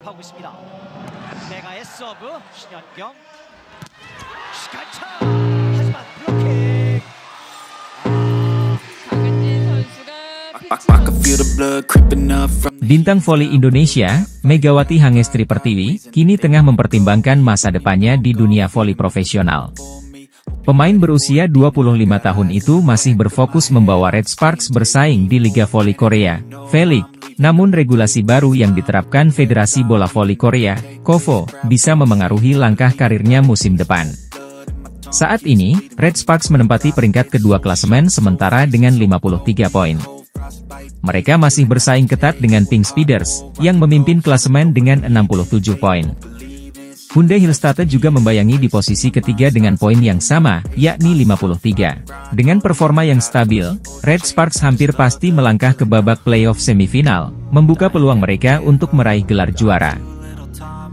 하고 있습니다. 메가의 서브 신현경 시간차 하지만 블로킹. 강은진 선수가 I can feel the blood creeping up from Bintang voli Indonesia, Megawati Hangestri Pertiwi, kini tengah mempertimbangkan masa depannya di dunia voli profesional. Pemain berusia 25 tahun itu masih berfokus membawa Red Sparks bersaing di Liga Voli Korea, V-League. Namun regulasi baru yang diterapkan Federasi Bola Voli Korea, KOVO, bisa memengaruhi langkah karirnya musim depan. Saat ini, Red Sparks menempati peringkat kedua klasemen sementara dengan 53 poin. Mereka masih bersaing ketat dengan Pink Speeders, yang memimpin klasemen dengan 67 poin. Hyundai Hillstatt juga membayangi di posisi ketiga dengan poin yang sama, yakni 53. Dengan performa yang stabil, Red Sparks hampir pasti melangkah ke babak playoff semifinal, membuka peluang mereka untuk meraih gelar juara.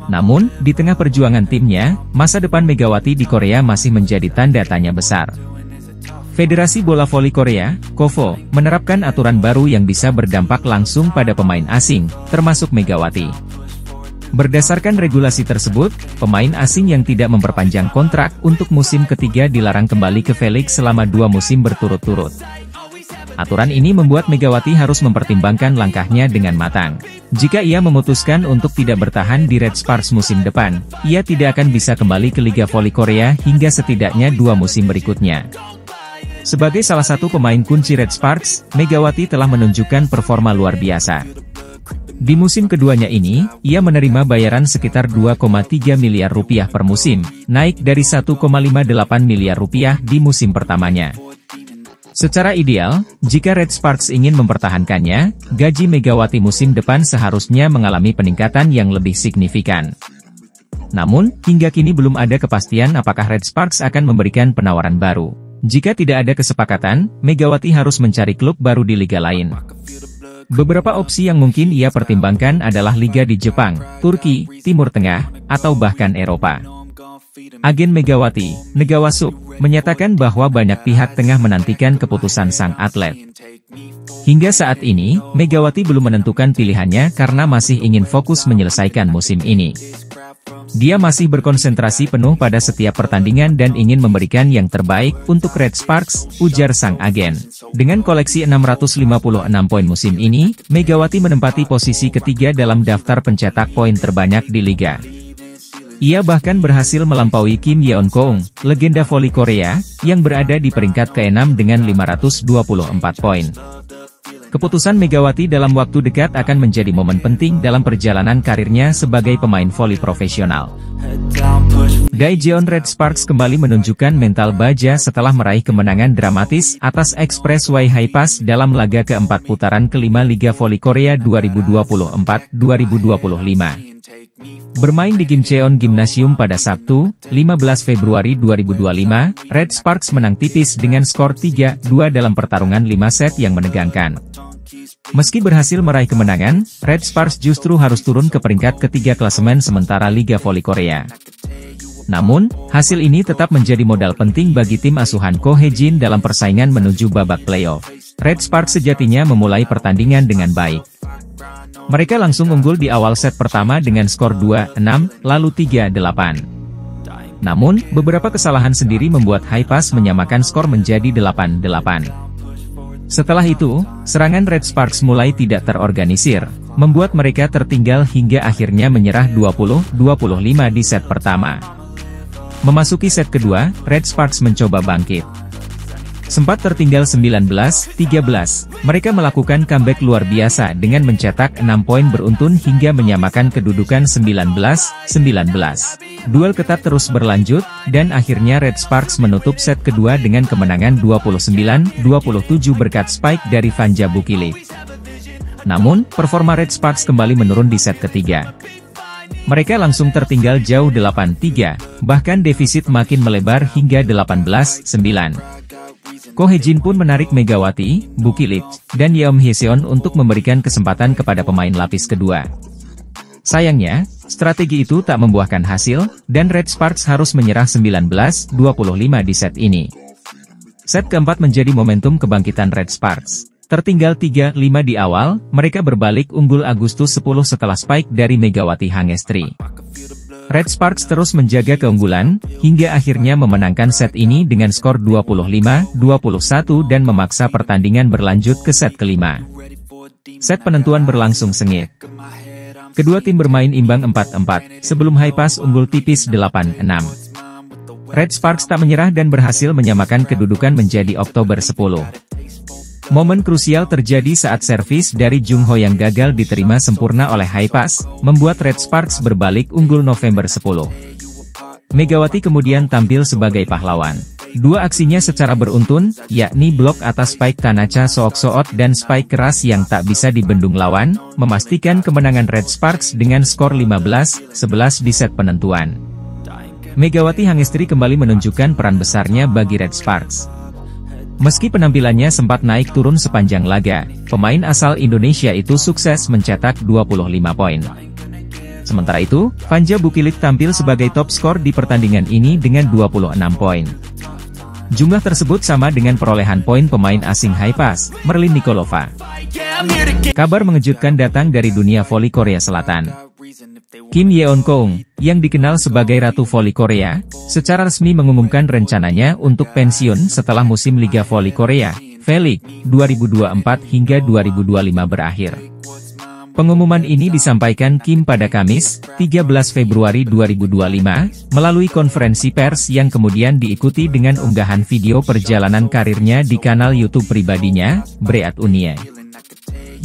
Namun, di tengah perjuangan timnya, masa depan Megawati di Korea masih menjadi tanda tanya besar. Federasi Bola Voli Korea, KOVO, menerapkan aturan baru yang bisa berdampak langsung pada pemain asing, termasuk Megawati. Berdasarkan regulasi tersebut, pemain asing yang tidak memperpanjang kontrak untuk musim ketiga dilarang kembali ke V-League selama 2 musim berturut-turut. Aturan ini membuat Megawati harus mempertimbangkan langkahnya dengan matang. Jika ia memutuskan untuk tidak bertahan di Red Sparks musim depan, ia tidak akan bisa kembali ke Liga Voli Korea hingga setidaknya 2 musim berikutnya. Sebagai salah satu pemain kunci Red Sparks, Megawati telah menunjukkan performa luar biasa. Di musim keduanya ini, ia menerima bayaran sekitar 2,3 miliar rupiah per musim, naik dari 1,58 miliar rupiah di musim pertamanya. Secara ideal, jika Red Sparks ingin mempertahankannya, gaji Megawati musim depan seharusnya mengalami peningkatan yang lebih signifikan. Namun, hingga kini belum ada kepastian apakah Red Sparks akan memberikan penawaran baru. Jika tidak ada kesepakatan, Megawati harus mencari klub baru di liga lain. Beberapa opsi yang mungkin ia pertimbangkan adalah liga di Jepang, Turki, Timur Tengah, atau bahkan Eropa. Agen Megawati, Negawasuk, menyatakan bahwa banyak pihak tengah menantikan keputusan sang atlet. Hingga saat ini, Megawati belum menentukan pilihannya karena masih ingin fokus menyelesaikan musim ini. Dia masih berkonsentrasi penuh pada setiap pertandingan dan ingin memberikan yang terbaik untuk Red Sparks, ujar sang agen. Dengan koleksi 656 poin musim ini, Megawati menempati posisi ketiga dalam daftar pencetak poin terbanyak di liga. Ia bahkan berhasil melampaui Kim Yeon-keung, legenda voli Korea, yang berada di peringkat ke-6 dengan 524 poin. Keputusan Megawati dalam waktu dekat akan menjadi momen penting dalam perjalanan karirnya sebagai pemain voli profesional. Daejeon Red Sparks kembali menunjukkan mental baja setelah meraih kemenangan dramatis atas Expressway High-Pass dalam laga keempat putaran kelima Liga Voli Korea 2024-2025. Bermain di Gimcheon Gymnasium pada Sabtu, 15 Februari 2025, Red Sparks menang tipis dengan skor 3-2 dalam pertarungan 5 set yang menegangkan. Meski berhasil meraih kemenangan, Red Sparks justru harus turun ke peringkat ketiga klasemen sementara Liga Voli Korea. Namun, hasil ini tetap menjadi modal penting bagi tim asuhan Ko Hae-jin dalam persaingan menuju babak playoff. Red Sparks sejatinya memulai pertandingan dengan baik. Mereka langsung unggul di awal set pertama dengan skor 2-6, lalu 3-8. Namun, beberapa kesalahan sendiri membuat High-Pass menyamakan skor menjadi 8-8. Setelah itu, serangan Red Sparks mulai tidak terorganisir, membuat mereka tertinggal hingga akhirnya menyerah 20-25 di set pertama. Memasuki set kedua, Red Sparks mencoba bangkit. Sempat tertinggal 19-13, mereka melakukan comeback luar biasa dengan mencetak 6 poin beruntun hingga menyamakan kedudukan 19-19. Duel ketat terus berlanjut, dan akhirnya Red Sparks menutup set kedua dengan kemenangan 29-27 berkat spike dari Vanja Bukilit. Namun, performa Red Sparks kembali menurun di set ketiga. Mereka langsung tertinggal jauh 8-3, bahkan defisit makin melebar hingga 18-9. Ko Hae-jin pun menarik Megawati, Bukilit, dan Yeom Hyeseon untuk memberikan kesempatan kepada pemain lapis kedua. Sayangnya, strategi itu tak membuahkan hasil, dan Red Sparks harus menyerah 19-25 di set ini. Set keempat menjadi momentum kebangkitan Red Sparks. Tertinggal 3-5 di awal, mereka berbalik unggul Agustus 10 setelah spike dari Megawati Hangestri. Red Sparks terus menjaga keunggulan, hingga akhirnya memenangkan set ini dengan skor 25-21 dan memaksa pertandingan berlanjut ke set kelima. Set penentuan berlangsung sengit. Kedua tim bermain imbang 4-4, sebelum Hypas unggul tipis 8-6. Red Sparks tak menyerah dan berhasil menyamakan kedudukan menjadi Oktober 10. Momen krusial terjadi saat servis dari Jung Ho yang gagal diterima sempurna oleh Hypas, membuat Red Sparks berbalik unggul November 10. Megawati kemudian tampil sebagai pahlawan. Dua aksinya secara beruntun, yakni blok atas spike Tanacha Sook-soot dan spike keras yang tak bisa dibendung lawan, memastikan kemenangan Red Sparks dengan skor 15-11 di set penentuan. Megawati Hangestri kembali menunjukkan peran besarnya bagi Red Sparks. Meski penampilannya sempat naik turun sepanjang laga, pemain asal Indonesia itu sukses mencetak 25 poin. Sementara itu, Vanja Bukilit tampil sebagai top skor di pertandingan ini dengan 26 poin. Jumlah tersebut sama dengan perolehan poin pemain asing Hypas, Merlin Nikolova. Kabar mengejutkan datang dari dunia voli Korea Selatan. Kim Yeon-kong, yang dikenal sebagai Ratu Voli Korea, secara resmi mengumumkan rencananya untuk pensiun setelah musim Liga Voli Korea, V-League, 2024 hingga 2025 berakhir. Pengumuman ini disampaikan Kim pada Kamis, 13 Februari 2025, melalui konferensi pers yang kemudian diikuti dengan unggahan video perjalanan karirnya di kanal YouTube pribadinya, Breat Unie.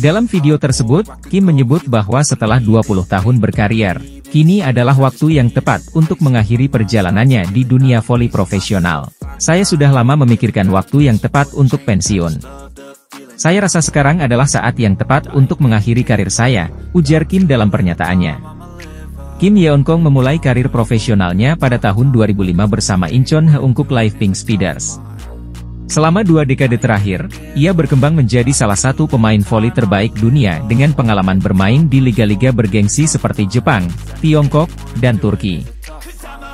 Dalam video tersebut, Kim menyebut bahwa setelah 20 tahun berkarir, kini adalah waktu yang tepat untuk mengakhiri perjalanannya di dunia voli profesional. Saya sudah lama memikirkan waktu yang tepat untuk pensiun. Saya rasa sekarang adalah saat yang tepat untuk mengakhiri karir saya, ujar Kim dalam pernyataannya. Kim Yeon-kong memulai karir profesionalnya pada tahun 2005 bersama Incheon Haeunkook Live Pink Speeders. Selama 2 dekade terakhir, ia berkembang menjadi salah satu pemain voli terbaik dunia dengan pengalaman bermain di liga-liga bergengsi seperti Jepang, Tiongkok, dan Turki.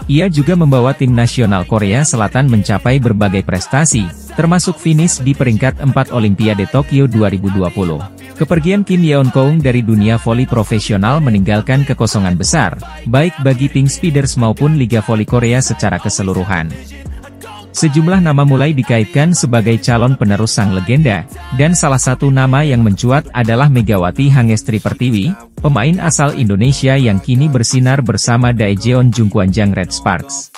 Ia juga membawa tim nasional Korea Selatan mencapai berbagai prestasi, termasuk finish di peringkat 4 Olimpiade Tokyo 2020. Kepergian Kim Yeon-kong dari dunia voli profesional meninggalkan kekosongan besar, baik bagi Pink Speeders maupun Liga Voli Korea secara keseluruhan. Sejumlah nama mulai dikaitkan sebagai calon penerus sang legenda, dan salah satu nama yang mencuat adalah Megawati Hangestri Pertiwi, pemain asal Indonesia yang kini bersinar bersama Daejeon Jungkwanjang Red Sparks.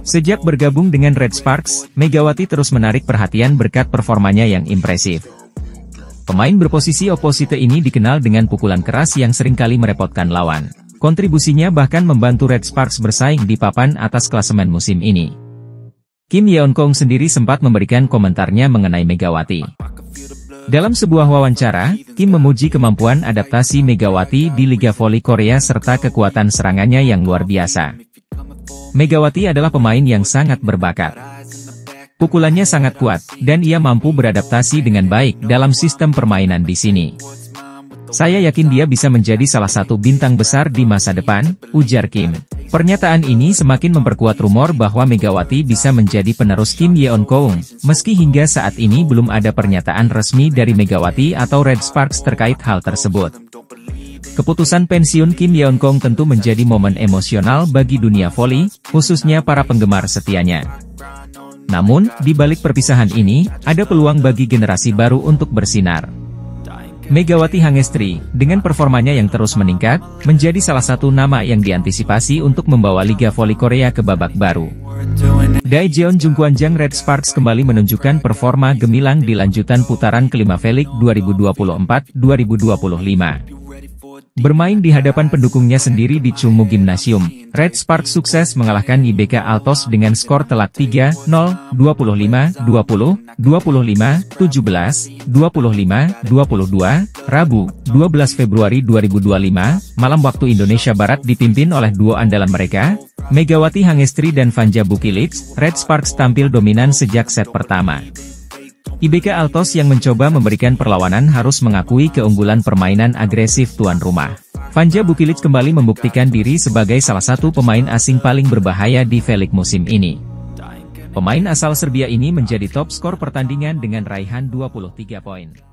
Sejak bergabung dengan Red Sparks, Megawati terus menarik perhatian berkat performanya yang impresif. Pemain berposisi oposite ini dikenal dengan pukulan keras yang seringkali merepotkan lawan. Kontribusinya bahkan membantu Red Sparks bersaing di papan atas klasemen musim ini. Kim Yeon-kong sendiri sempat memberikan komentarnya mengenai Megawati. Dalam sebuah wawancara, Kim memuji kemampuan adaptasi Megawati di Liga Voli Korea serta kekuatan serangannya yang luar biasa. Megawati adalah pemain yang sangat berbakat. Pukulannya sangat kuat, dan ia mampu beradaptasi dengan baik dalam sistem permainan di sini. Saya yakin dia bisa menjadi salah satu bintang besar di masa depan, ujar Kim. Pernyataan ini semakin memperkuat rumor bahwa Megawati bisa menjadi penerus Kim Yeon-kong, meski hingga saat ini belum ada pernyataan resmi dari Megawati atau Red Sparks terkait hal tersebut. Keputusan pensiun Kim Yeon-kong tentu menjadi momen emosional bagi dunia voli, khususnya para penggemar setianya. Namun, di balik perpisahan ini, ada peluang bagi generasi baru untuk bersinar. Megawati Hangestri, dengan performanya yang terus meningkat, menjadi salah satu nama yang diantisipasi untuk membawa Liga Voli Korea ke babak baru. Daejeon Jungkwanjang Red Sparks kembali menunjukkan performa gemilang di lanjutan putaran kelima V-League 2024-2025. Bermain di hadapan pendukungnya sendiri di Chungmu Gymnasium, Red Sparks sukses mengalahkan IBK Altos dengan skor telak 3-0, 25-20, 25-17, 25-22, Rabu, 12 Februari 2025, malam waktu Indonesia Barat dipimpin oleh duo andalan mereka, Megawati Hangestri dan Vanja Bukilit. Red Sparks tampil dominan sejak set pertama. IBK Altos yang mencoba memberikan perlawanan harus mengakui keunggulan permainan agresif tuan rumah. Vanja Bukilit kembali membuktikan diri sebagai salah satu pemain asing paling berbahaya di V-League musim ini. Pemain asal Serbia ini menjadi top skor pertandingan dengan raihan 23 poin.